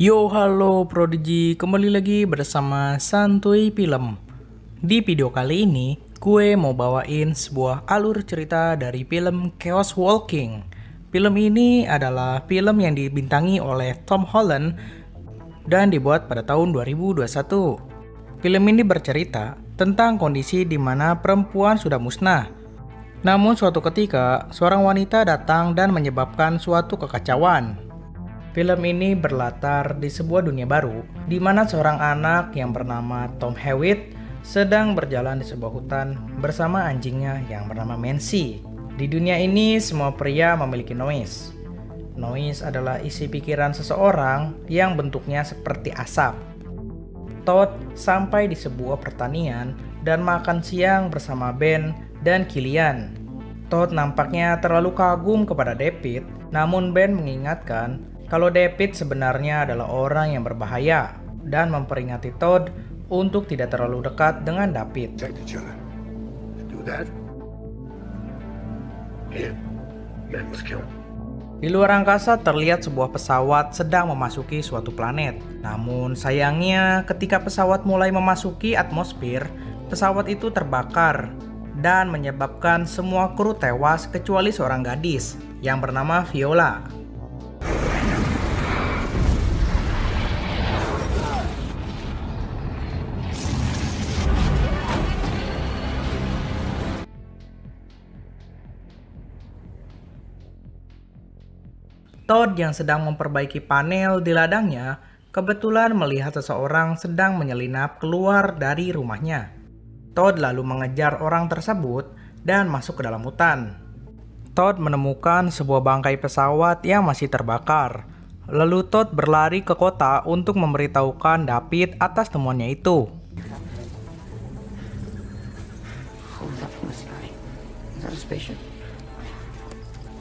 Yo, halo Prodigy, kembali lagi bersama Santuy Film. Di video kali ini, gue mau bawain sebuah alur cerita dari film Chaos Walking. Film ini adalah film yang dibintangi oleh Tom Holland dan dibuat pada tahun 2021. Film ini bercerita tentang kondisi di mana perempuan sudah musnah. Namun suatu ketika, seorang wanita datang dan menyebabkan suatu kekacauan. Film ini berlatar di sebuah dunia baru, di mana seorang anak yang bernama Tom Hewitt sedang berjalan di sebuah hutan bersama anjingnya yang bernama Mancy. Di dunia ini, semua pria memiliki noise. Noise adalah isi pikiran seseorang yang bentuknya seperti asap. Todd sampai di sebuah pertanian dan makan siang bersama Ben dan Killian. Todd nampaknya terlalu kagum kepada David, namun Ben mengingatkan kalau David sebenarnya adalah orang yang berbahaya dan memperingati Todd untuk tidak terlalu dekat dengan David. Di luar angkasa terlihat sebuah pesawat sedang memasuki suatu planet. Namun sayangnya ketika pesawat mulai memasuki atmosfer, pesawat itu terbakar dan menyebabkan semua kru tewas kecuali seorang gadis yang bernama Viola. Todd yang sedang memperbaiki panel di ladangnya kebetulan melihat seseorang sedang menyelinap keluar dari rumahnya. Todd lalu mengejar orang tersebut dan masuk ke dalam hutan. Todd menemukan sebuah bangkai pesawat yang masih terbakar. Lalu Todd berlari ke kota untuk memberitahukan David atas temuannya itu.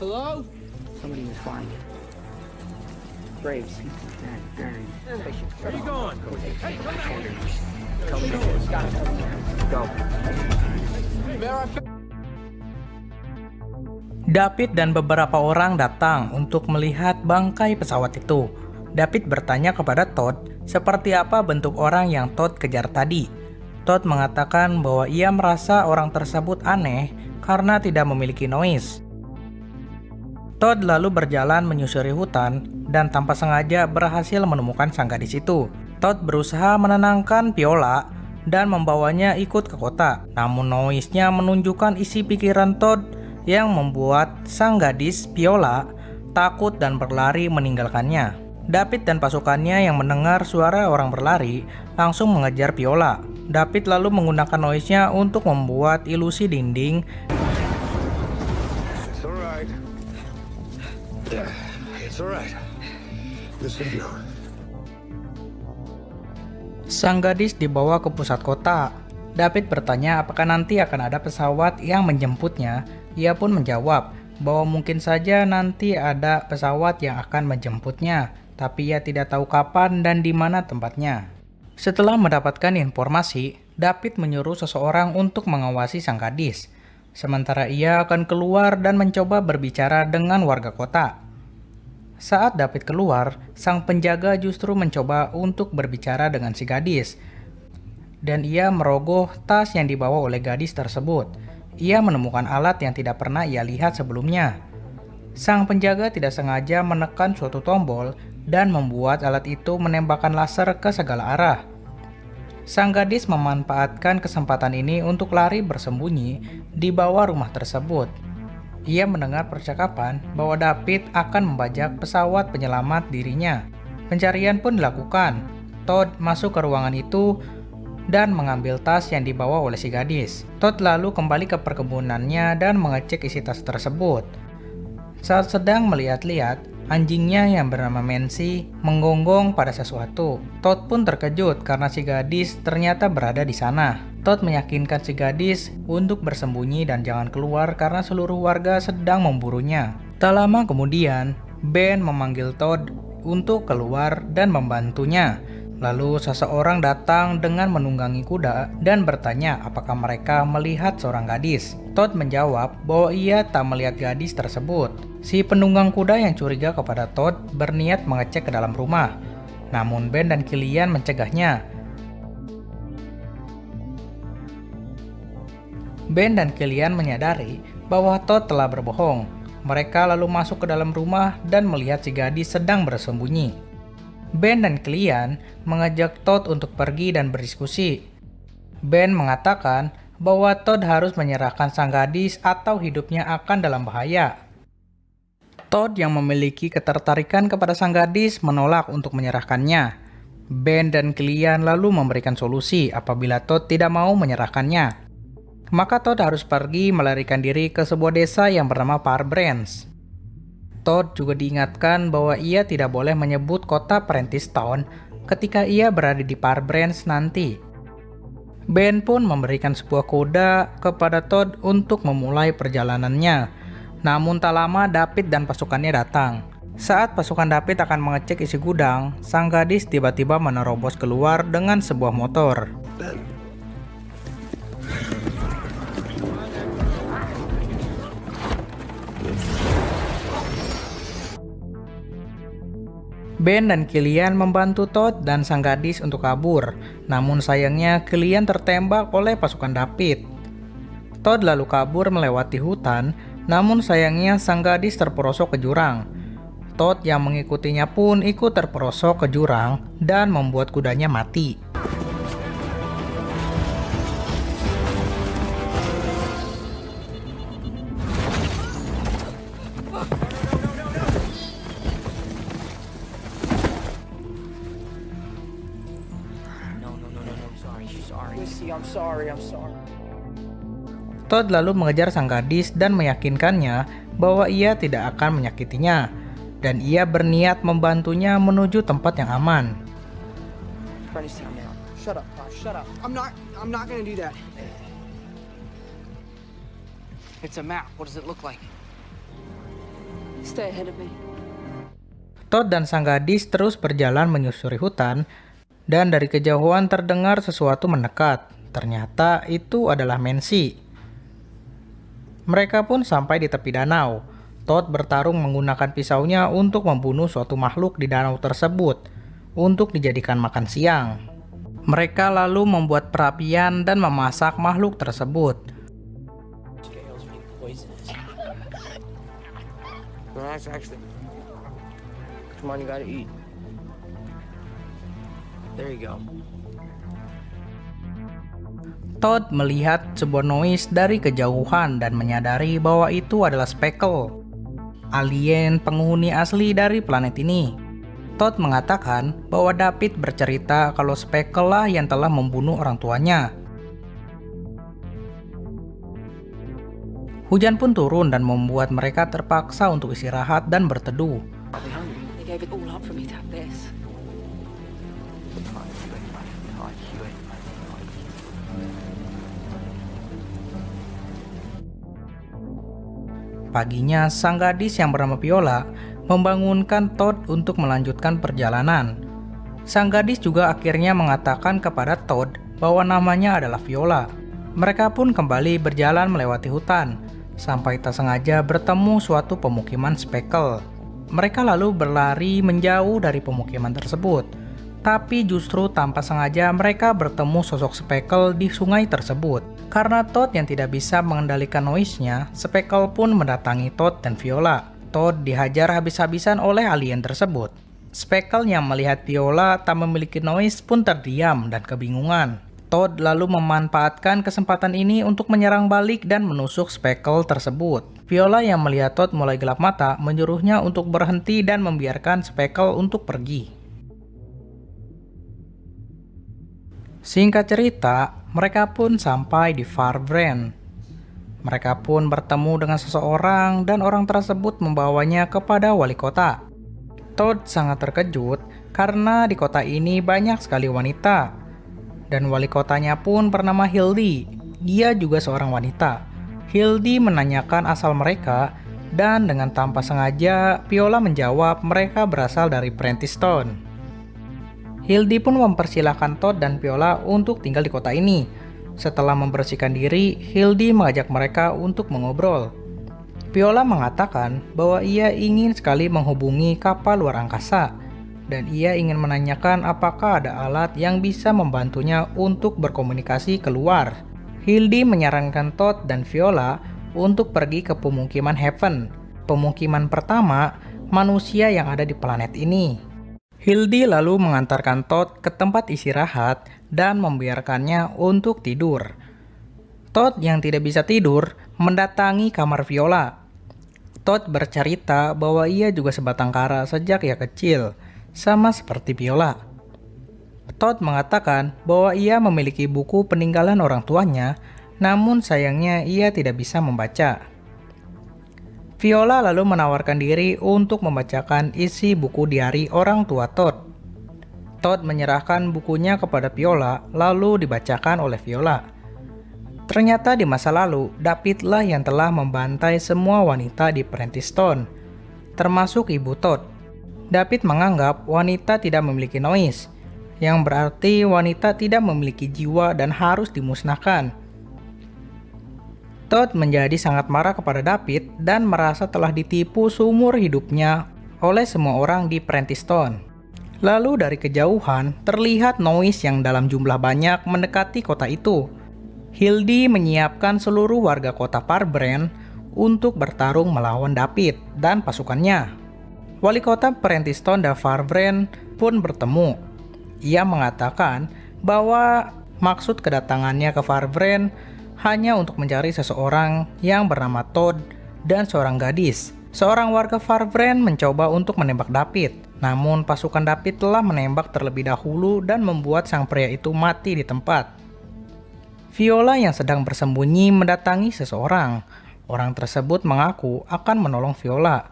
Hello? Somebody was flying it. Graves. Where you going? Hey, come back! Go. David dan beberapa orang datang untuk melihat bangkai pesawat itu. David bertanya kepada Todd seperti apa bentuk orang yang Todd kejar tadi. Todd mengatakan bahwa ia merasa orang tersebut aneh karena tidak memiliki noise. Todd lalu berjalan menyusuri hutan dan tanpa sengaja berhasil menemukan sang gadis itu. Todd berusaha menenangkan Viola dan membawanya ikut ke kota. Namun noise-nya menunjukkan isi pikiran Todd yang membuat sang gadis Viola takut dan berlari meninggalkannya. David dan pasukannya yang mendengar suara orang berlari langsung mengejar Viola. David lalu menggunakan noise-nya untuk membuat ilusi dinding. Sang gadis dibawa ke pusat kota. David bertanya apakah nanti akan ada pesawat yang menjemputnya. Ia pun menjawab bahwa mungkin saja nanti ada pesawat yang akan menjemputnya, tapi ia tidak tahu kapan dan di mana tempatnya. Setelah mendapatkan informasi, David menyuruh seseorang untuk mengawasi sang gadis. Sementara ia akan keluar dan mencoba berbicara dengan warga kota. Saat David keluar, sang penjaga justru mencoba untuk berbicara dengan si gadis. Dan ia merogoh tas yang dibawa oleh gadis tersebut. Ia menemukan alat yang tidak pernah ia lihat sebelumnya. Sang penjaga tidak sengaja menekan suatu tombol dan membuat alat itu menembakkan laser ke segala arah. Sang gadis memanfaatkan kesempatan ini untuk lari bersembunyi di bawah rumah tersebut. Ia mendengar percakapan bahwa David akan membajak pesawat penyelamat dirinya. Pencarian pun dilakukan. Todd masuk ke ruangan itu dan mengambil tas yang dibawa oleh si gadis. Todd lalu kembali ke perkebunannya dan mengecek isi tas tersebut. Saat sedang melihat-lihat, anjingnya yang bernama Mancy menggonggong pada sesuatu. Todd pun terkejut karena si gadis ternyata berada di sana. Todd meyakinkan si gadis untuk bersembunyi dan jangan keluar karena seluruh warga sedang memburunya. Tak lama kemudian, Ben memanggil Todd untuk keluar dan membantunya. Lalu seseorang datang dengan menunggangi kuda dan bertanya apakah mereka melihat seorang gadis. Todd menjawab bahwa ia tak melihat gadis tersebut. Si penunggang kuda yang curiga kepada Todd berniat mengecek ke dalam rumah. Namun Ben dan Killian mencegahnya. Ben dan Killian menyadari bahwa Todd telah berbohong. Mereka lalu masuk ke dalam rumah dan melihat si gadis sedang bersembunyi. Ben dan Killian mengajak Todd untuk pergi dan berdiskusi. Ben mengatakan bahwa Todd harus menyerahkan sang gadis atau hidupnya akan dalam bahaya. Todd yang memiliki ketertarikan kepada sang gadis menolak untuk menyerahkannya. Ben dan Killian lalu memberikan solusi apabila Todd tidak mau menyerahkannya. Maka Todd harus pergi melarikan diri ke sebuah desa yang bernama Firebrands. Todd juga diingatkan bahwa ia tidak boleh menyebut kota Prentice Town ketika ia berada di Firebrands nanti. Ben pun memberikan sebuah koda kepada Todd untuk memulai perjalanannya. Namun tak lama David dan pasukannya datang. Saat pasukan David akan mengecek isi gudang, sang gadis tiba-tiba menerobos keluar dengan sebuah motor. Ben dan Killian membantu Todd dan sang gadis untuk kabur. Namun sayangnya Killian tertembak oleh pasukan David. Todd lalu kabur melewati hutan, namun sayangnya sang gadis terperosok ke jurang. Todd yang mengikutinya pun ikut terperosok ke jurang dan membuat kudanya mati. I'm sorry. Todd lalu mengejar sang gadis dan meyakinkannya bahwa ia tidak akan menyakitinya, dan ia berniat membantunya menuju tempat yang aman. Prentisstown now. Shut up, Tosh. Shut up. I'm not gonna do that. It's a map. What does it look like? Stay ahead of me. Todd dan sang gadis terus berjalan menyusuri hutan, dan dari kejauhan terdengar sesuatu mendekat. Ternyata itu adalah Mency. Mereka pun sampai di tepi danau. Todd bertarung menggunakan pisaunya untuk membunuh suatu makhluk di danau tersebut untuk dijadikan makan siang. Mereka lalu membuat perapian dan memasak makhluk tersebut. Come on, you gotta eat. There you go. Todd melihat sebuah noise dari kejauhan dan menyadari bahwa itu adalah Speckle, alien penghuni asli dari planet ini. Todd mengatakan bahwa David bercerita kalau Speckle lah yang telah membunuh orang tuanya. Hujan pun turun dan membuat mereka terpaksa untuk istirahat dan berteduh. They gave it all up for me to have this. Paginya, sang gadis yang bernama Viola membangunkan Todd untuk melanjutkan perjalanan. Sang gadis juga akhirnya mengatakan kepada Todd bahwa namanya adalah Viola. Mereka pun kembali berjalan melewati hutan, sampai tak sengaja bertemu suatu pemukiman Speckle. Mereka lalu berlari menjauh dari pemukiman tersebut. Tapi justru tanpa sengaja mereka bertemu sosok Speckle di sungai tersebut. Karena Todd yang tidak bisa mengendalikan noise-nya, Speckle pun mendatangi Todd dan Viola. Todd dihajar habis-habisan oleh alien tersebut. Speckle yang melihat Viola tak memiliki noise pun terdiam dan kebingungan. Todd lalu memanfaatkan kesempatan ini untuk menyerang balik dan menusuk Speckle tersebut. Viola yang melihat Todd mulai gelap mata menyuruhnya untuk berhenti dan membiarkan Speckle untuk pergi. Singkat cerita, mereka pun sampai di Firebrands. Mereka pun bertemu dengan seseorang dan orang tersebut membawanya kepada wali kota. Todd sangat terkejut karena di kota ini banyak sekali wanita. Dan wali kotanya pun bernama Hildy. Dia juga seorang wanita. Hildy menanyakan asal mereka dan dengan tanpa sengaja Viola menjawab mereka berasal dari Prentice Town. Hildy pun mempersilahkan Todd dan Viola untuk tinggal di kota ini. Setelah membersihkan diri, Hildy mengajak mereka untuk mengobrol. Viola mengatakan bahwa ia ingin sekali menghubungi kapal luar angkasa. dan ia ingin menanyakan apakah ada alat yang bisa membantunya untuk berkomunikasi keluar. Hildy menyarankan Todd dan Viola untuk pergi ke pemukiman Heaven, pemukiman pertama manusia yang ada di planet ini. Hildy lalu mengantarkan Todd ke tempat istirahat dan membiarkannya untuk tidur. Todd yang tidak bisa tidur mendatangi kamar Viola. Todd bercerita bahwa ia juga sebatang kara sejak ia kecil, sama seperti Viola. Todd mengatakan bahwa ia memiliki buku peninggalan orang tuanya, namun sayangnya ia tidak bisa membaca. Viola lalu menawarkan diri untuk membacakan isi buku diari orang tua Todd. Todd menyerahkan bukunya kepada Viola, lalu dibacakan oleh Viola. Ternyata di masa lalu, Davidlah yang telah membantai semua wanita di Prentice Town, termasuk ibu Todd. David menganggap wanita tidak memiliki noise, yang berarti wanita tidak memiliki jiwa dan harus dimusnahkan. Todd menjadi sangat marah kepada David dan merasa telah ditipu seumur hidupnya oleh semua orang di Prentice Town. Lalu dari kejauhan terlihat noise yang dalam jumlah banyak mendekati kota itu. Hildy menyiapkan seluruh warga kota Farbrand untuk bertarung melawan David dan pasukannya. Wali kota Prentice Town dan Farbrand pun bertemu. Ia mengatakan bahwa maksud kedatangannya ke Farbrand hanya untuk mencari seseorang yang bernama Todd dan seorang gadis. Seorang warga Farbrand mencoba untuk menembak David, namun pasukan David telah menembak terlebih dahulu dan membuat sang pria itu mati di tempat. Viola yang sedang bersembunyi mendatangi seseorang. Orang tersebut mengaku akan menolong Viola.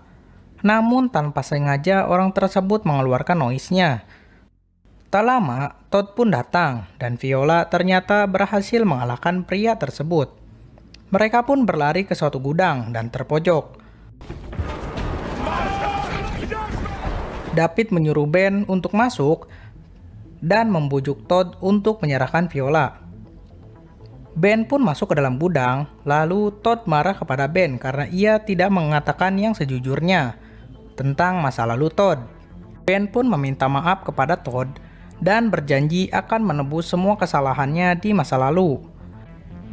Namun tanpa sengaja orang tersebut mengeluarkan noise-nya. Tak lama, Todd pun datang dan Viola ternyata berhasil mengalahkan pria tersebut. Mereka pun berlari ke suatu gudang dan terpojok. David menyuruh Ben untuk masuk dan membujuk Todd untuk menyerahkan Viola. Ben pun masuk ke dalam gudang, lalu Todd marah kepada Ben karena ia tidak mengatakan yang sejujurnya tentang masa lalu Todd. Ben pun meminta maaf kepada Todd dan berjanji akan menebus semua kesalahannya di masa lalu.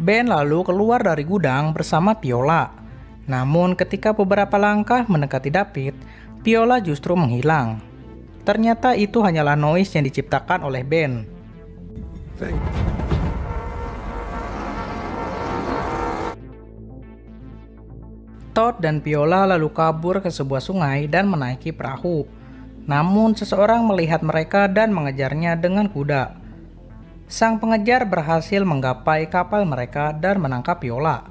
Ben lalu keluar dari gudang bersama Viola. Namun ketika beberapa langkah mendekati David, Viola justru menghilang. Ternyata itu hanyalah noise yang diciptakan oleh Ben. Todd dan Viola lalu kabur ke sebuah sungai dan menaiki perahu. Namun seseorang melihat mereka dan mengejarnya dengan kuda. Sang pengejar berhasil menggapai kapal mereka dan menangkap Viola.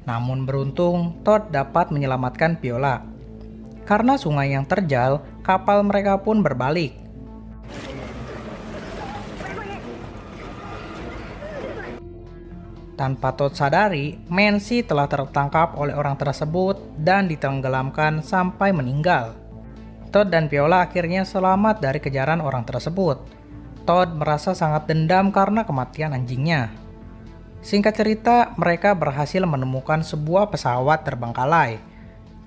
Namun beruntung, Todd dapat menyelamatkan Viola. Karena sungai yang terjal, kapal mereka pun berbalik. Tanpa Todd sadari, Mancy telah tertangkap oleh orang tersebut dan ditenggelamkan sampai meninggal. Todd dan Viola akhirnya selamat dari kejaran orang tersebut. Todd merasa sangat dendam karena kematian anjingnya. Singkat cerita, mereka berhasil menemukan sebuah pesawat terbengkalai.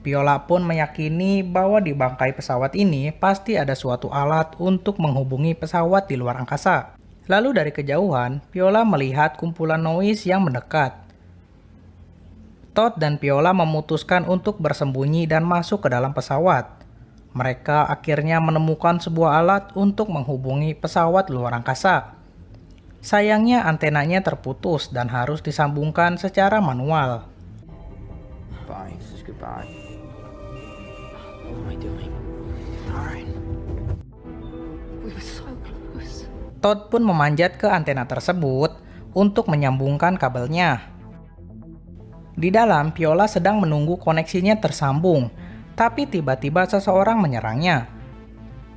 Viola pun meyakini bahwa di bangkai pesawat ini pasti ada suatu alat untuk menghubungi pesawat di luar angkasa. Lalu dari kejauhan, Viola melihat kumpulan noise yang mendekat. Todd dan Viola memutuskan untuk bersembunyi dan masuk ke dalam pesawat. Mereka akhirnya menemukan sebuah alat untuk menghubungi pesawat luar angkasa. Sayangnya antenanya terputus dan harus disambungkan secara manual. Bye. This is goodbye. What am I doing? All right. We were so close. Todd pun memanjat ke antena tersebut untuk menyambungkan kabelnya. Di dalam, Viola sedang menunggu koneksinya tersambung, tapi tiba-tiba seseorang menyerangnya.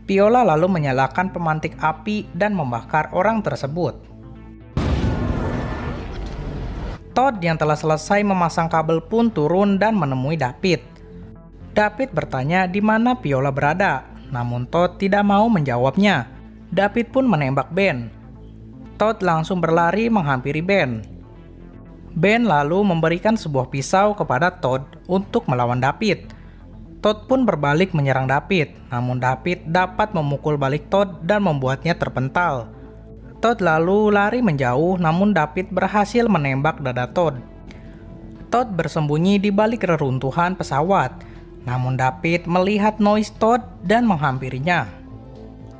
Viola lalu menyalakan pemantik api dan membakar orang tersebut. Todd yang telah selesai memasang kabel pun turun dan menemui David. David bertanya di mana Viola berada, namun Todd tidak mau menjawabnya. David pun menembak Ben. Todd langsung berlari menghampiri Ben. Ben lalu memberikan sebuah pisau kepada Todd untuk melawan David. Todd pun berbalik menyerang David, namun David dapat memukul balik Todd dan membuatnya terpental. Todd lalu lari menjauh, namun David berhasil menembak dada Todd. Todd bersembunyi di balik reruntuhan pesawat, namun David melihat Noise Todd dan menghampirinya.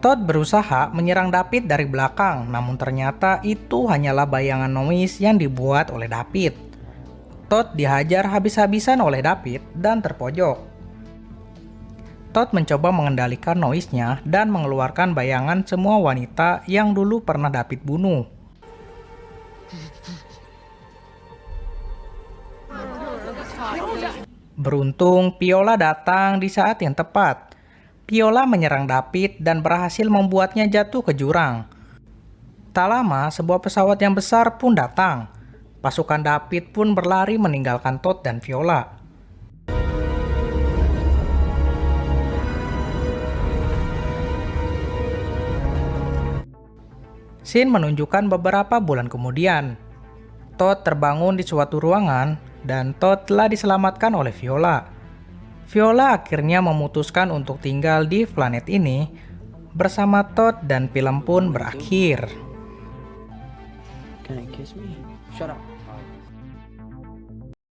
Todd berusaha menyerang David dari belakang, namun ternyata itu hanyalah bayangan Noise yang dibuat oleh David. Todd dihajar habis-habisan oleh David dan terpojok. Todd mencoba mengendalikan noise-nya dan mengeluarkan bayangan semua wanita yang dulu pernah David bunuh. Beruntung, Viola datang di saat yang tepat. Viola menyerang David dan berhasil membuatnya jatuh ke jurang. Tak lama, sebuah pesawat yang besar pun datang. Pasukan David pun berlari meninggalkan Todd dan Viola. Scene menunjukkan beberapa bulan kemudian. Todd terbangun di suatu ruangan dan Todd telah diselamatkan oleh Viola. Viola akhirnya memutuskan untuk tinggal di planet ini bersama Todd dan film pun berakhir. Can you kiss me? Shut up.